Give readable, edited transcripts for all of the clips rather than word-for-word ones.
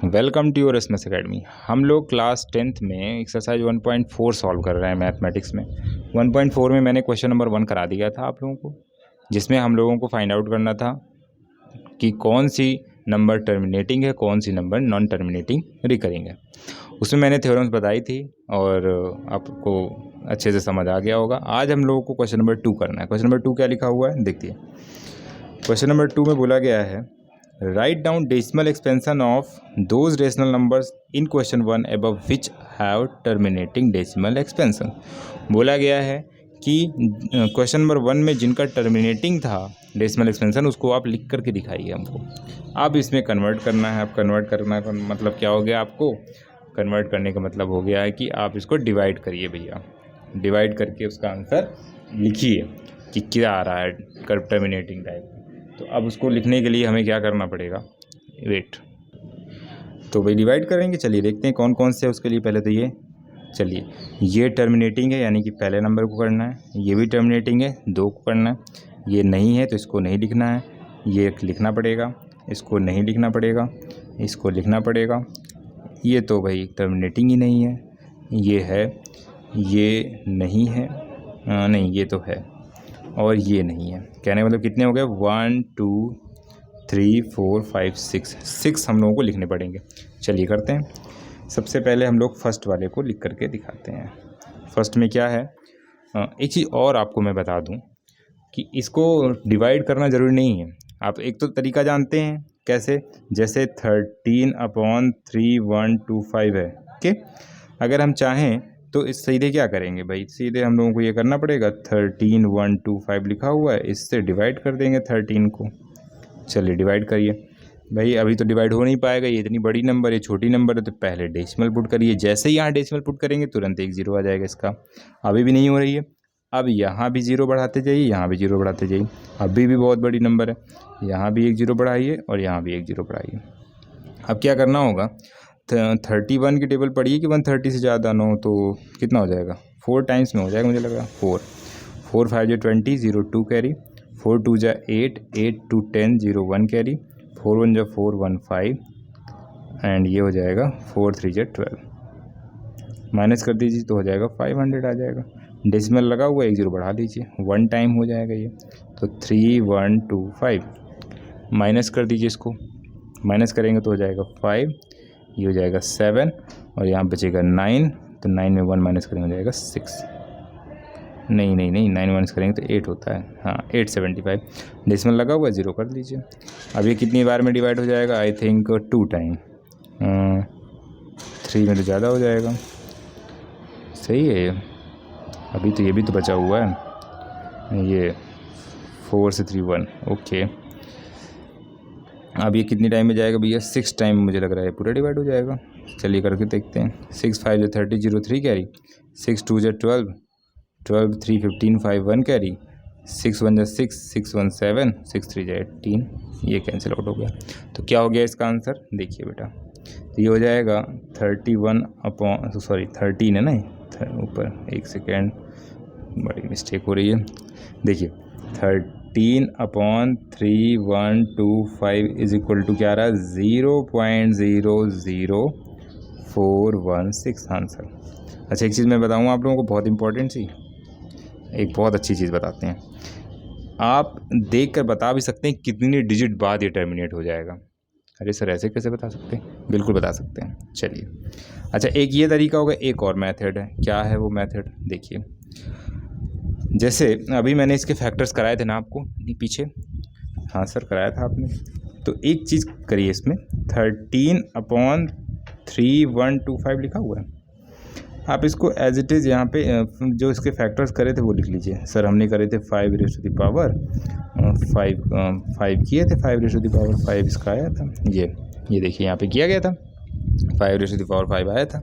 Welcome to your SMS academy. हम लोग class 10th में एक्सरसाइज 1.4 सॉल्व कर रहे हैं मैथमेटिक्स में। 1.4 में मैंने क्वेश्चन नंबर 1 करा दिया था आप लोगों को, जिसमें हम लोगों को फाइंड आउट करना था कि कौन सी नंबर टर्मिनेटिंग है, कौन सी नंबर नॉन टर्मिनेटिंग रिकरिंग है। उसमें मैंने थ्योरम्स बताई थी और आपको अच्छे से समझ आ गया होगा। आज हम लोगों को क्वेश्चन नंबर 2 करना है। क्वेश्चन नंबर 2 क्या लिखा हुआ है देखिए। क्वेश्चन नंबर 2 में बोला गया है, write down decimal expansion of those rational numbers in question 1 above which have terminating decimal expansion. बोला गया है कि क्वेश्चन नंबर 1 में जिनका टर्मिनेटिंग था डेसिमल एक्सपेंशन, उसको आप लिख करके दिखाइए हमको। अब इसमें कन्वर्ट करना है। अब कन्वर्ट करना का मतलब क्या हो गया, आपको कन्वर्ट करने का मतलब हो गया है कि आप इसको डिवाइड करिए भैया। डिवाइड करके उसका आंसर लिखिए कि क्या आ रहा है टर्मिनेटिंग टाइप। तो अब उसको लिखने के लिए हमें क्या करना पड़ेगा, वेट। तो भाई डिवाइड करेंगे, चलिए देखते हैं कौन कौन से है उसके लिए। पहले तो ये टर्मिनेटिंग है, यानी कि पहले नंबर को करना है। ये भी टर्मिनेटिंग है, 2 को करना है। ये नहीं है तो इसको नहीं लिखना है, ये लिखना पड़ेगा। इसको नहीं लिखना पड़ेगा, इसको लिखना पड़ेगा। ये तो भाई टर्मिनेटिंग ही नहीं है। ये है, ये नहीं है, नहीं ये तो है, और ये नहीं है। कहने का मतलब कितने हो गए, 1 2 3 4 5 6 हम लोगों को लिखने पड़ेंगे। चलिए करते हैं। सबसे पहले हम लोग फर्स्ट वाले को लिख करके दिखाते हैं। फर्स्ट में क्या है, एक चीज़ और आपको मैं बता दूं कि इसको डिवाइड करना ज़रूरी नहीं है। आप एक तो तरीका जानते हैं कैसे, जैसे 13/3 125 है। ओके, अगर हम चाहें तो इस सीधे क्या करेंगे भाई, सीधे हम लोगों को ये करना पड़ेगा। 13/125 लिखा हुआ है, इससे डिवाइड कर देंगे 13 को। चलिए डिवाइड करिए भाई। अभी तो डिवाइड हो नहीं पाएगा, ये इतनी बड़ी नंबर है, छोटी नंबर है, तो पहले डेसिमल पुट करिए। जैसे ही यहाँ डेसिमल पुट करेंगे तुरंत एक जीरो आ जाएगा इसका। अभी भी नहीं हो रही है, अब यहाँ भी जीरो बढ़ाते जाइए, यहाँ भी जीरो बढ़ाते जाइए। अभी भी बहुत बड़ी नंबर है, यहाँ भी एक जीरो बढ़ाइए और यहाँ भी एक जीरो बढ़ाइए। अब क्या करना होगा, 31 की टेबल पढ़िए कि 130 से ज़्यादा ना हो, तो कितना हो जाएगा, 4 टाइम्स में हो जाएगा मुझे लग रहा है। 4 5 जो 20 0 2 कैरी, 4 2 जा 8 8 2 10 0 1 कैरी, 4 1 जा 4 1 5 एंड ये हो जाएगा 4 3 जा 12। माइनस कर दीजिए तो हो जाएगा 500 आ जाएगा। डेसिमल लगा हुआ, एक जीरो बढ़ा दीजिए, 1 टाइम हो जाएगा ये। तो 3125 माइनस कर दीजिए इसको। माइनस करेंगे तो हो जाएगा 5, ये हो जाएगा 7 और यहाँ बचेगा 9। तो 9 में 1 माइनस करेंगे हो जाएगा 6। नहीं 9 माइनस करेंगे तो 8 होता है, हाँ 875। डेसिमल लगा हुआ, जीरो कर दीजिए। अब ये कितनी बार में डिवाइड हो जाएगा, आई थिंक 2 टाइम। 3 में तो ज़्यादा हो जाएगा। सही है ये। अभी तो ये भी तो बचा हुआ है, ये 4 से 3 1। ओके, अब ये कितनी टाइम में जाएगा भैया, 6 टाइम मुझे लग रहा है पूरा डिवाइड हो जाएगा। चलिए करके देखते हैं। 6 5 जो 30 0 3 कैरी, 6 2 जो 12 12 3 15 5 1 कैरी, 6 1 जो 6 6 1 7 6 3 जो 18। ये कैंसिल आउट हो गया। तो क्या हो गया इसका आंसर, देखिए बेटा। तो ये हो जाएगा 13 है ना, ऊपर एक सेकेंड, बड़ी मिस्टेक हो रही है। देखिए 13/3125 इज इक्वल टू क्या रहा, 0.00416 आंसर। अच्छा, एक चीज़ मैं बताऊँ आप लोगों को, बहुत इंपॉर्टेंट सी, एक बहुत अच्छी चीज़ बताते हैं। आप देख कर बता भी सकते हैं कितनी डिजिट बाद ये टर्मिनेट हो जाएगा। अरे सर ऐसे कैसे बता सकते हैं, बिल्कुल बता सकते हैं। चलिए, अच्छा एक ये तरीका होगा, एक और मेथड है। क्या है वो मेथड, देखिए। जैसे अभी मैंने इसके फैक्टर्स कराए थे ना आपको पीछे, हाँ सर कराया था आपने। तो एक चीज़ करिए, इसमें 13/3125 लिखा हुआ है। आप इसको एज इट इज़ यहाँ पे जो इसके फैक्टर्स करे थे वो लिख लीजिए। सर हमने करे थे 5 raised to the power 5 किए थे, 5 raised to the power 5 इसका आया था। ये देखिए यहाँ पे किया गया था, 5 raised to the power 5 आया था।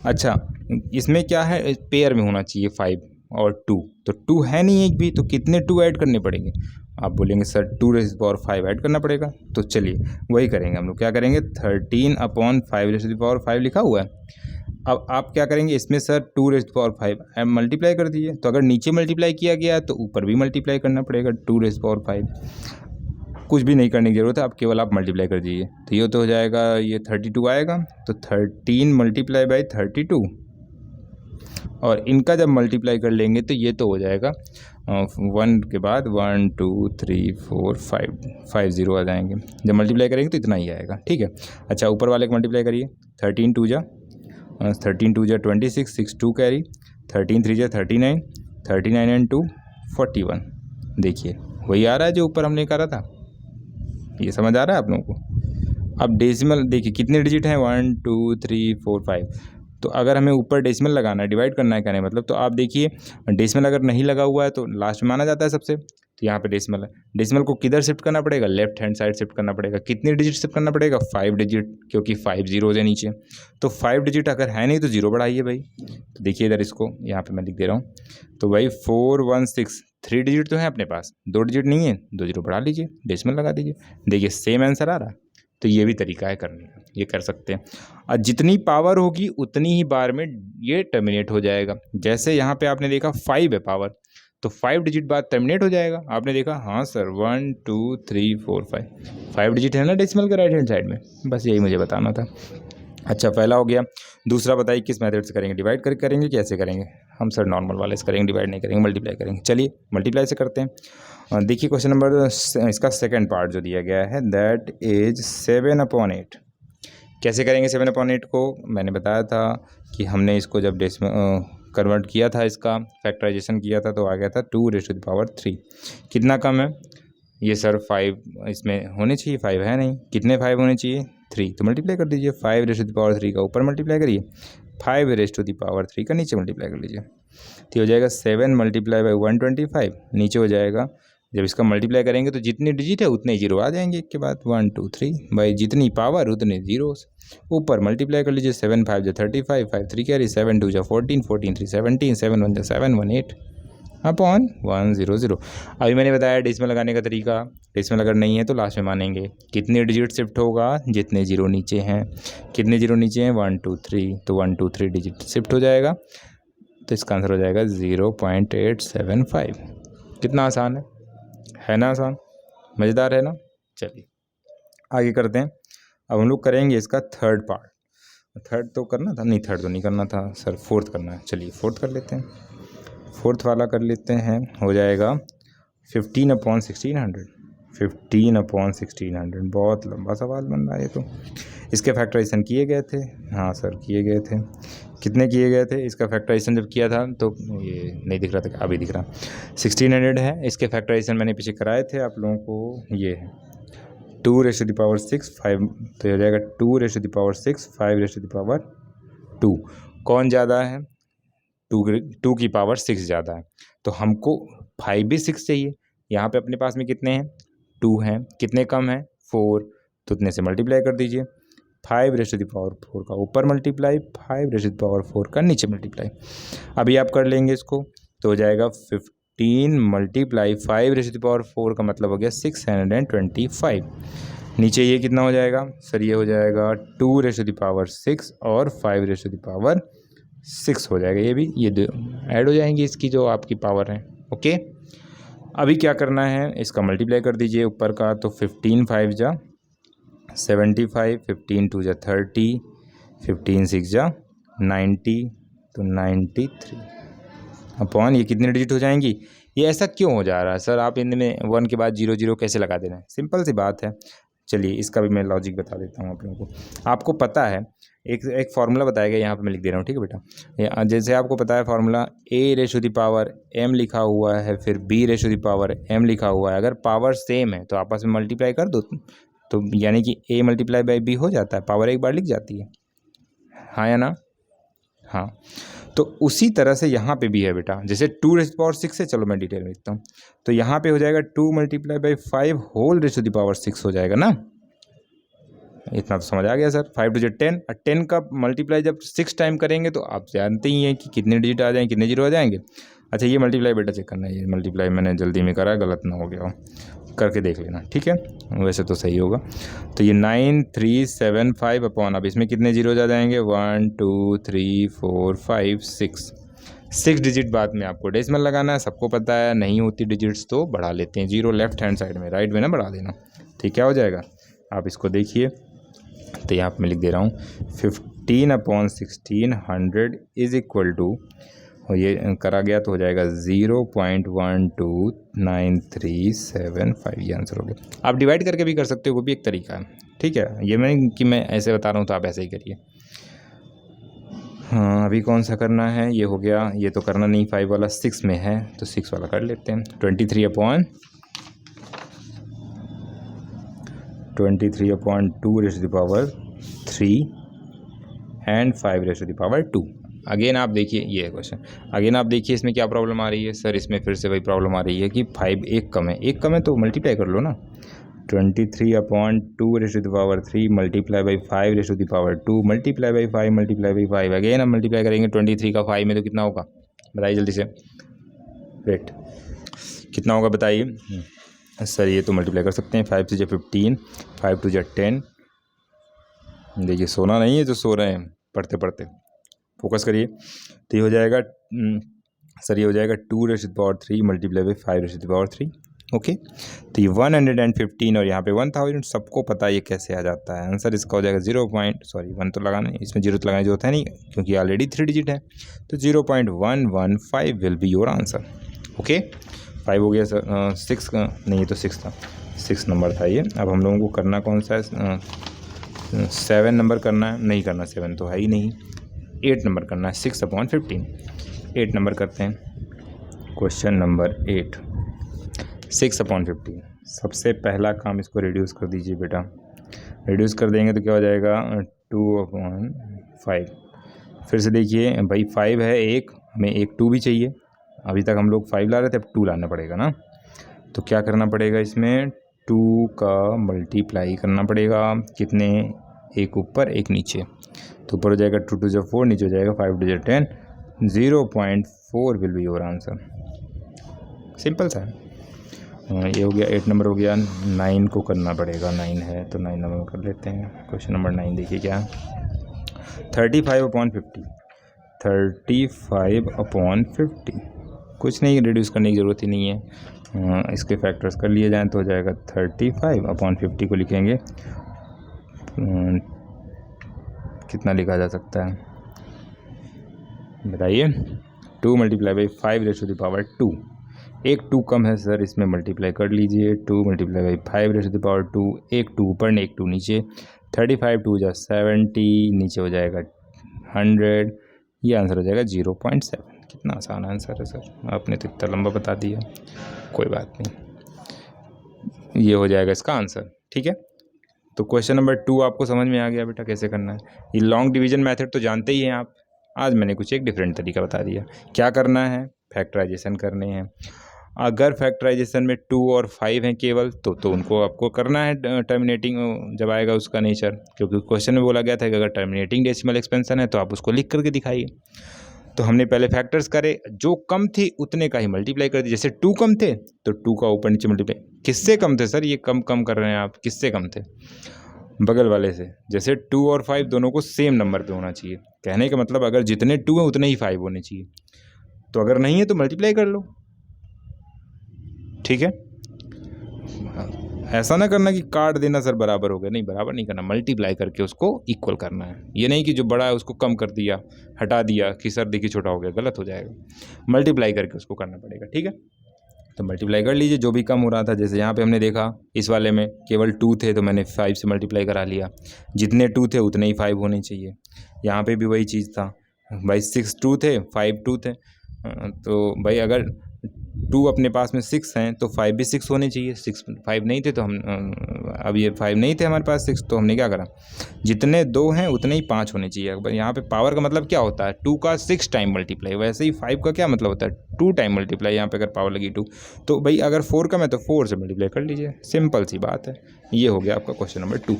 अच्छा, इसमें क्या है, पेयर में होना चाहिए 5 और 2, तो 2 है नहीं एक भी, तो कितने 2 ऐड करने पड़ेंगे। आप बोलेंगे sir 2 raised to the power 5 add करना पड़ेगा, तो चलिए वही करेंगे हम लोग। क्या करेंगे, 13/5 raised to the power 5 लिखा हुआ है। अब आप क्या करेंगे, इसमें sir 2 raised to the power 5 multiply कर दीजिए। तो अगर नीचे मल्टीप्लाई किया गया है तो ऊपर भी मल्टीप्लाई करना पड़ेगा 2 raised to the power 5। कुछ भी नहीं करने की ज़रूरत है, अब केवल आप मल्टीप्लाई कर दीजिए। तो ये तो हो जाएगा, ये 32 आएगा, तो 13 मल्टीप्लाई बाई 32, और इनका जब मल्टीप्लाई कर लेंगे तो ये तो हो जाएगा 1 के बाद 1 2 3 4 5 0 आ जाएंगे। जब मल्टीप्लाई करेंगे तो इतना ही आएगा, ठीक है। अच्छा, ऊपर वाले को मल्टीप्लाई करिए। 13 2 जा 26, 6 2 कैरी, 13 3 जा 39, 39 एंड 2 41। देखिए वही आ रहा है जो ऊपर हमने करा था। ये समझ आ रहा है आप लोगों को? अब डेसिमल देखिए कितने डिजिट हैं, 1 2 3 4 5। तो अगर हमें ऊपर डेसिमल लगाना है, डिवाइड करना है कहने मतलब, तो आप देखिए डेसिमल अगर नहीं लगा हुआ है तो लास्ट में माना जाता है सबसे। तो यहाँ पे डेसिमल है, डेसिमल को किधर शिफ्ट करना पड़ेगा, लेफ्ट हैंड साइड शिफ्ट करना पड़ेगा। कितने डिजिट शिफ्ट करना पड़ेगा, 5 डिजिट, क्योंकि 5 जीरोज है नीचे। तो 5 डिजिट अगर है नहीं तो 0 बढ़ाइए भाई। तो देखिए इधर इसको यहाँ पे मैं लिख दे रहा हूँ। तो भाई 4 1 6, 3 डिजिट तो है अपने पास, 2 डिजिट नहीं है, 2 0 बढ़ा लीजिए, डेसिमल लगा दीजिए। देखिए सेम आंसर आ रहा है। तो ये भी तरीका है करने का, ये कर सकते हैं। और जितनी पावर होगी उतनी ही बार में ये टर्मिनेट हो जाएगा। जैसे यहाँ पे आपने देखा 5 है पावर, तो 5 डिजिट बाद टर्मिनेट हो जाएगा। आपने देखा, हाँ सर 1 2 3 4 5 डिजिट है ना डेसिमल के राइट हैंड साइड में। बस यही मुझे बताना था। अच्छा, पहला हो गया। दूसरा बताइए किस मेथड से करेंगे, डिवाइड करके करेंगे, कैसे करेंगे? हम सर नॉर्मल वाले से करेंगे, डिवाइड नहीं करेंगे, मल्टीप्लाई करेंगे। चलिए मल्टीप्लाई से करते हैं। देखिए क्वेश्चन नंबर इसका सेकंड पार्ट जो दिया गया है, दैट इज 7/8। कैसे करेंगे 7/8 को? मैंने बताया था कि हमने इसको जब कन्वर्ट किया था, इसका फैक्टराइजेशन किया था, तो आ गया था 2⁻3। कितना कम है ये सर? 5 इसमें होने चाहिए, 5 है नहीं। कितने 5 होने चाहिए? 3। तो मल्टीप्लाई कर दीजिए। 5⁻3 का ऊपर मल्टीप्लाई करिए, 5⁻3 का नीचे मल्टीप्लाई कर लीजिए। तो हो जाएगा 7 मल्टीप्लाई बाई 125। नीचे हो जाएगा, जब इसका मल्टीप्लाई करेंगे तो जितने डिजिट है उतने जीरो आ जाएंगे एक के बाद, 1 2 3 भाई, जितनी पावर उतने जीरोस। ऊपर मल्टीप्लाई कर लीजिए, 7 5 जो 35, 5 3 कैरी, 7 2 जो 14, 14 3 17, 7 1 जो 7 1 8 अपॉन 1 0 0। अभी मैंने बताया डेसिमल लगाने का तरीका। डेसिमल अगर नहीं है तो लास्ट में मानेंगे। कितने डिजिट शिफ्ट होगा, जितने जीरो नीचे हैं। कितने जीरो नीचे हैं, 1 2 3, तो 1 2 3 डिजिट शिफ्ट हो जाएगा। तो इसका आंसर हो जाएगा 0.875। कितना आसान है ना? आसान, मज़ेदार है ना? चलिए आगे करते हैं। अब हम लोग करेंगे इसका थर्ड पार्ट। थर्ड तो करना था, नहीं थर्ड तो नहीं करना था सर, फोर्थ करना है। चलिए फोर्थ कर लेते हैं। फोर्थ वाला कर लेते हैं। हो जाएगा 15/1600। 15/1600 बहुत लंबा सवाल बन रहा है ये तो। इसके फैक्टराइजेशन किए गए थे? हाँ सर किए गए थे। कितने किए गए थे? इसका फैक्टराइजेशन जब किया था तो ये नहीं दिख रहा था, अभी दिख रहा। 1600 है। इसके फैक्टराइजेशन मैंने पीछे कराए थे आप लोगों को। ये है 2⁻6 5, तो हो जाएगा 2⁻6 5⁻2। कौन ज़्यादा है? 2 की पावर 6 ज़्यादा है। तो हमको 5 भी 6 चाहिए। यहाँ पे अपने पास में कितने हैं? 2 हैं। कितने कम हैं? 4। तो उतने से मल्टीप्लाई कर दीजिए। 5⁻4 का ऊपर मल्टीप्लाई, 5⁻4 का नीचे मल्टीप्लाई। अभी आप कर लेंगे इसको, तो हो जाएगा 15 मल्टीप्लाई 5⁻4 का मतलब हो गया 625। नीचे ये कितना हो जाएगा सर? ये हो जाएगा 2⁻6 और 5⁻6 हो जाएगा। ये भी, ये ऐड हो जाएंगी इसकी जो आपकी पावर है। ओके, अभी क्या करना है, इसका मल्टीप्लाई कर दीजिए ऊपर का। तो 15 5 जा 75, 15 2 जा 30, 15 6 जा 90, तो 93 अपॉन ये कितने डिजिट हो जाएंगी? ये ऐसा क्यों हो जा रहा है सर? आप इनमें 1 के बाद 0 0 कैसे लगा दे रहे हैं? सिंपल सी बात है। चलिए इसका भी मैं लॉजिक बता देता हूँ आप लोगों को। आपको पता है एक फार्मूला बताया गया, यहाँ पे मैं लिख दे रहा हूँ, ठीक है बेटा। जैसे आपको पता है फार्मूला A⁻m लिखा हुआ है, फिर B⁻m लिखा हुआ है। अगर पावर सेम है तो आपस में मल्टीप्लाई कर दो, तो यानी कि A मल्टीप्लाई बाई B हो जाता है, पावर एक बार लिख जाती है। हाँ या ना? हाँ। तो उसी तरह से यहाँ पे भी है बेटा। जैसे 2⁻6 है, चलो मैं डिटेल में लिखता हूँ। तो यहाँ पे हो जाएगा 2 मल्टीप्लाई बाई 5 होल ⁻6 हो जाएगा ना। इतना तो समझ आ गया सर। 5 2 10, और 10 का मल्टीप्लाई जब 6 टाइम करेंगे तो आप जानते ही हैं कि कितने डिजिट आ जाएंगे, कितने जीरो आ जाएंगे। अच्छा ये मल्टीप्लाई बेटा चेक करना है, ये मल्टीप्लाई मैंने जल्दी में करा, गलत ना हो गया हो, करके देख लेना, ठीक है? वैसे तो सही होगा। तो ये 9375 अपॉन, अब इसमें कितने जीरो आ जाएंगे? 1 2 3 4 5 6 6 डिजिट बाद में आपको डेसिमल लगाना है, सबको पता है, नहीं होती डिजिट्स तो बढ़ा लेते हैं, 0 लेफ्ट हैंड साइड में, राइट में ना बढ़ा देना। ठीक, क्या हो जाएगा आप इसको देखिए, तो यहाँ पर मैं लिख दे रहा हूँ 15/1600 इज इक्वल टू, और ये करा गया तो हो जाएगा 0.129375, ये आंसर हो गया। आप डिवाइड करके भी कर सकते हो, वो भी एक तरीका है। ठीक है, ये मैं ऐसे बता रहा हूँ तो आप ऐसे ही करिए। हाँ, अभी कौन सा करना है, ये हो गया, ये तो करना नहीं, 5 वाला 6 में है तो 6 वाला कर लेते हैं। 23/2 एंड 5/2। अगेन आप देखिए, ये है क्वेश्चन, अगेन आप देखिए इसमें क्या प्रॉब्लम आ रही है सर, इसमें फिर से वही प्रॉब्लम आ रही है कि 5 एक कम है, एक कम है तो मल्टीप्लाई कर लो ना। 23/2 multiply by 5/2 multiply by 5 multiply by 5। Again हम मल्टीप्लाई करेंगे 23 का 5 में तो कितना होगा बताइए जल्दी से, वेट कितना होगा बताइए सर। ये तो मल्टीप्लाई कर सकते हैं, 5 से 15, 5 to 10। देखिए सोना नहीं है जो सो रहे हैं पढ़ते पढ़ते, फोकस करिए। तो ये हो जाएगा सर, ये हो जाएगा 2³ मल्टीप्लाई बाई 5/3। ओके, तो ये 115 और यहाँ पे 1000, सबको पता है ये कैसे आ जाता है आंसर। इसका हो जाएगा 1 तो लगाना, इसमें 0 तो लगाने की जरूरत है नहीं क्योंकि ऑलरेडी 3 डिजिट है, तो 0.115 will be your answer. Okay, 5 हो गया सर, 6 नहीं, ये तो 6 था, 6 नंबर था ये। अब हम लोगों को करना कौन सा है, 7 नंबर करना है, नहीं करना 7 तो है ही नहीं, 8 नंबर करना है, 6/15। 8 नंबर करते हैं, क्वेश्चन नंबर 8, 6/15। सबसे पहला काम इसको रिड्यूस कर दीजिए बेटा, रिड्यूस कर देंगे तो क्या हो जाएगा 2/5। फिर से देखिए भाई 5 है एक, हमें एक 2 भी चाहिए, अभी तक हम लोग 5 ला रहे थे, अब 2 लाना पड़ेगा ना। तो क्या करना पड़ेगा इसमें, 2 का मल्टीप्लाई करना पड़ेगा, कितने, एक ऊपर एक नीचे, तो ऊपर हो जाएगा 2 2 4, नीचे हो जाएगा 5 2 10, 0.4 will be your answer. Simple सा है। ये हो गया 8 नंबर हो गया। 9 को करना पड़ेगा, 9 है तो 9 नंबर कर लेते हैं। क्वेश्चन नंबर 9 देखिए क्या, 35/50, 35/50 कुछ नहीं, रिड्यूस करने की ज़रूरत ही नहीं है, इसके फैक्टर्स कर लिए जाएँ तो हो जाएगा 35/50 को लिखेंगे, कितना लिखा जा सकता है बताइए, 2 मल्टीप्लाई बाई 5/2। एक 2 कम है सर, इसमें मल्टीप्लाई कर लीजिए, 2 मल्टीप्लाई बाई 5/2, एक 2 ऊपर एक 2 नीचे, 35 2 जा 70, नीचे हो जाएगा 100, ये आंसर हो जाएगा 0.7। कितना आसान आंसर है सर, आपने तो इतना लंबा बता दिया, कोई बात नहीं, ये हो जाएगा इसका आंसर। ठीक है, तो क्वेश्चन नंबर 2 आपको समझ में आ गया बेटा कैसे करना है। ये लॉन्ग डिवीजन मेथड तो जानते ही हैं आप, आज मैंने कुछ एक डिफरेंट तरीका बता दिया। क्या करना है, फैक्टराइजेशन करने हैं। अगर फैक्टराइजेशन में 2 और 5 हैं केवल तो उनको आपको करना है टर्मिनेटिंग जब आएगा उसका नेचर, क्योंकि क्वेश्चन में बोला गया था कि अगर टर्मिनेटिंग डेसिमल एक्सपेंशन है तो आप उसको लिख करके दिखाइए। तो हमने पहले फैक्टर्स करे, जो कम थी उतने का ही मल्टीप्लाई कर दिया। जैसे 2 कम थे तो 2 का ऊपर नीचे मल्टीप्लाई, किससे कम थे सर, ये कम कर रहे हैं आप, किससे कम थे, बगल वाले से। जैसे 2 और 5 दोनों को सेम नंबर पे होना चाहिए, कहने का मतलब अगर जितने 2 हैं उतने ही 5 होने चाहिए, तो अगर नहीं है तो मल्टीप्लाई कर लो। ठीक है, ऐसा ना करना कि काट देना सर बराबर हो गया, नहीं बराबर नहीं करना, मल्टीप्लाई करके उसको इक्वल करना है। ये नहीं कि जो बड़ा है उसको कम कर दिया, हटा दिया कि सर देखिए छोटा हो गया, गलत हो जाएगा, मल्टीप्लाई करके उसको करना पड़ेगा। ठीक है, तो मल्टीप्लाई कर लीजिए जो भी कम हो रहा था। जैसे यहाँ पे हमने देखा इस वाले में केवल 2 थे तो मैंने 5 से मल्टीप्लाई करा लिया, जितने 2 थे उतने ही 5 होने चाहिए। यहाँ पे भी वही चीज़ था भाई, 6 2 थे, 5 2 थे, तो भाई अगर 2 अपने पास में 6 हैं तो 5 भी 6 होने चाहिए। 6 5 नहीं थे तो हम अब ये 5 नहीं थे हमारे पास 6, तो हमने क्या करा, जितने 2 हैं उतने ही 5 होने चाहिए। अब यहाँ पे पावर का मतलब क्या होता है, 2 का 6 टाइम मल्टीप्लाई, वैसे ही 5 का क्या मतलब होता है, 2 टाइम मल्टीप्लाई। यहाँ पे अगर पावर लगी 2 तो भाई अगर 4 कम है तो 4 से मल्टीप्लाई कर लीजिए, सिंपल सी बात है। ये हो गया आपका क्वेश्चन नंबर 2।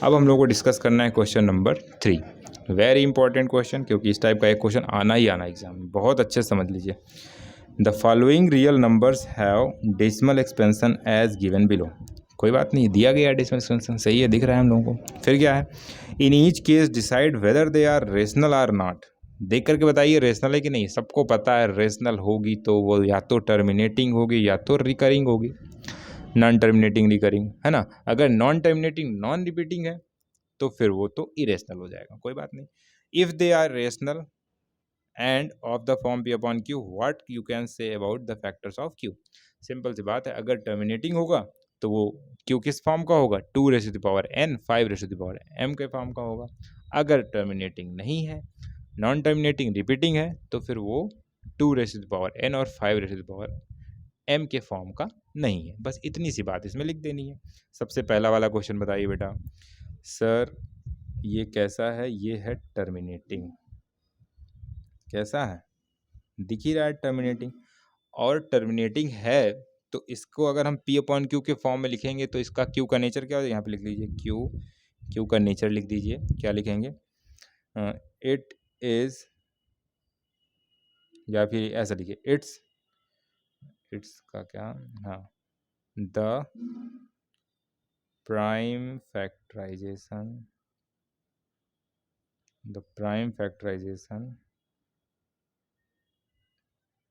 अब हम लोग को डिस्कस करना है question number 3, very important question, क्योंकि इस टाइप का एक क्वेश्चन आना ही आना एग्जाम में, बहुत अच्छे से समझ लीजिए। The following real numbers have decimal expansion as given below. कोई बात नहीं, दिया गया डेसिमल एक्सपेंशन सही है, दिख रहा है हम लोगों को। फिर क्या है, in each case decide whether they are rational or not. देख करके बताइए रेशनल है कि नहीं। सबको पता है रेशनल होगी तो वो या तो टर्मिनेटिंग होगी या तो रिकरिंग होगी, नॉन टर्मिनेटिंग रिकरिंग, है ना। अगर नॉन टर्मिनेटिंग नॉन रिपीटिंग है तो फिर वो तो इरेशनल हो जाएगा, कोई बात नहीं। If they are rational and of the form p upon q, what you can say about the factors of q. Simple सी बात है, अगर टर्मिनेटिंग होगा तो वो क्यू किस फॉर्म का होगा, 2n 5m के फॉर्म का होगा। अगर टर्मिनेटिंग नहीं है, नॉन टर्मिनेटिंग रिपीटिंग है, तो फिर वो 2n और 5m के फॉर्म का नहीं है। बस इतनी सी बात इसमें लिख देनी है। सबसे पहला वाला क्वेश्चन बताइए बेटा। सर ये कैसा है, ये है टर्मिनेटिंग। कैसा है, दिख ही रहा है टर्मिनेटिंग। और टर्मिनेटिंग है तो इसको अगर हम पी अपॉन क्यू के फॉर्म में लिखेंगे तो इसका क्यू का नेचर क्या हो, यहाँ पे लिख लीजिए क्यू का नेचर लिख दीजिए। क्या लिखेंगे, इट इज, या फिर ऐसा लिखिए इट्स का क्या, हाँ, the prime factorisation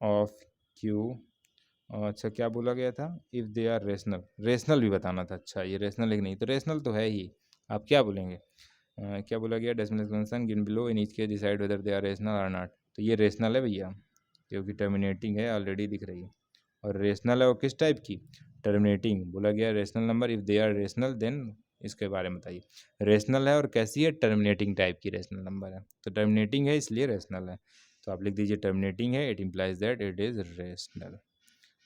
of q. अच्छा क्या बोला गया था, इफ़ दे आर रेशनल भी बताना था। अच्छा ये रेशनल है नहीं, तो रेशनल तो है ही, आप क्या बोलेंगे। क्या बोला गया, decimal expansion given below in each case decide whether they are rational और नॉट। तो ये रेशनल है भैया, क्योंकि टर्मिनेटिंग है, ऑलरेडी दिख रही है। और रेशनल है वो किस टाइप की, टर्मिनेटिंग। बोला गया rational number if they are rational then, इसके बारे में बताइए। रेशनल है और कैसी है, टर्मिनेटिंग टाइप की रेशनल नंबर है। तो टर्मिनेटिंग है इसलिए रेशनल है, तो आप लिख दीजिए टर्मिनेटिंग है, it implies that it is rational.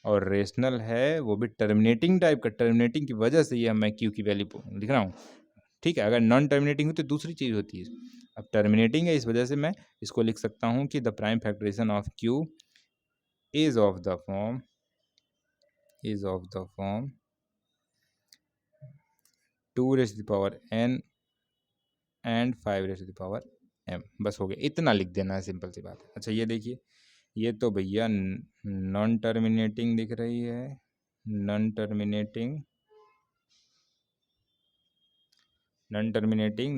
और रेशनल है वो भी टर्मिनेटिंग टाइप का, टर्मिनेटिंग की वजह से ये मैं क्यू की वैल्यू लिख रहा हूँ, ठीक है। अगर नॉन टर्मिनेटिंग हो तो दूसरी चीज़ होती है। अब टर्मिनेटिंग है, इस वजह से मैं इसको लिख सकता हूँ कि the prime factorisation of q is of the form 2n and 5m। बस हो गया, इतना लिख देना है, सिंपल सी बात है। अच्छा ये देखिए, ये तो भैया नॉन टर्मिनेटिंग दिख रही है, नॉन टर्मिनेटिंग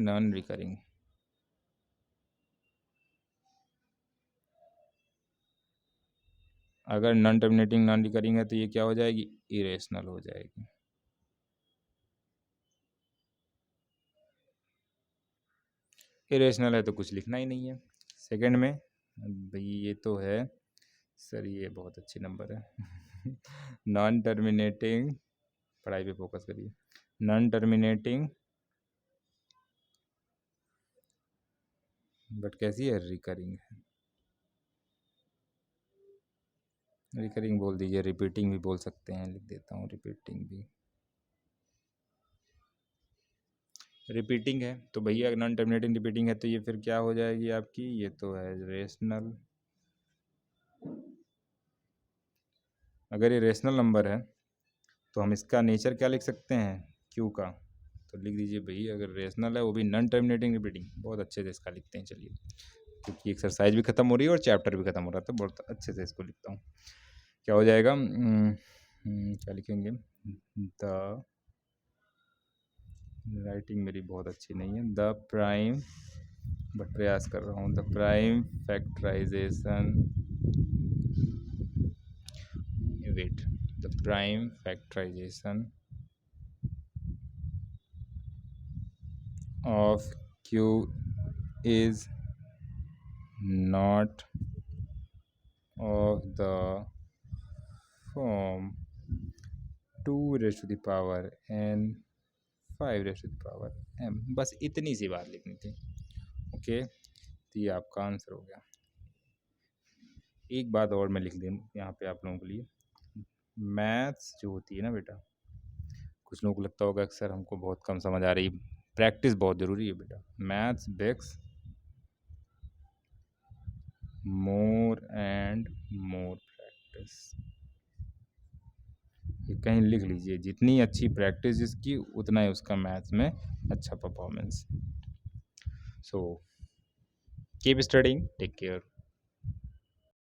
नॉन रिकरिंग। अगर नॉन टर्मिनेटिंग नॉन रिकरिंग है तो ये क्या हो जाएगी, इरेशनल हो जाएगी। इरेशनल है तो कुछ लिखना ही नहीं है। सेकंड में भाई ये तो है सर, ये बहुत अच्छी नंबर है नॉन टर्मिनेटिंग, पढ़ाई पे फोकस करिए। नॉन टर्मिनेटिंग बट कैसी है, रिकरिंग है। रिकरिंग बोल दीजिए, रिपीटिंग भी बोल सकते हैं, लिख देता हूँ रिपीटिंग भी। रिपीटिंग है तो भैया नॉन टर्मिनेटिंग रिपीटिंग है तो ये फिर क्या हो जाएगी आपकी, ये तो है रेशनल। अगर ये रेशनल नंबर है तो हम इसका नेचर क्या लिख सकते हैं, क्यू का। तो लिख दीजिए भाई, अगर रेशनल है वो भी नॉन टर्मिनेटिंग रिपीटिंग, बहुत अच्छे से इसका लिखते हैं। चलिए, क्योंकि एक्सरसाइज भी खत्म हो रही है और चैप्टर भी खत्म हो रहा था, बहुत अच्छे से इसको लिखता हूँ। क्या हो जाएगा, क्या लिखेंगे, द, राइटिंग मेरी बहुत अच्छी नहीं है, द प्राइम, बट प्रयास कर रहा हूँ, the prime factorisation, wait, the prime factorisation of q is not of the form 2 raised to the power n 5 raised to the power m। बस इतनी सी बात लिखनी थी, ओके। तो ये आपका आंसर हो गया। एक बात और मैं लिख दूँ यहाँ पे आप लोगों के लिए, मैथ्स जो होती है ना बेटा, कुछ लोगों को लगता होगा कि सर हमको बहुत कम समझ आ रही, प्रैक्टिस बहुत ज़रूरी है बेटा। Maths begs more and more practice, ये कहीं लिख लीजिए, जितनी अच्छी प्रैक्टिस जिसकी उतना ही उसका मैथ्स में अच्छा performance. So keep studying, take care.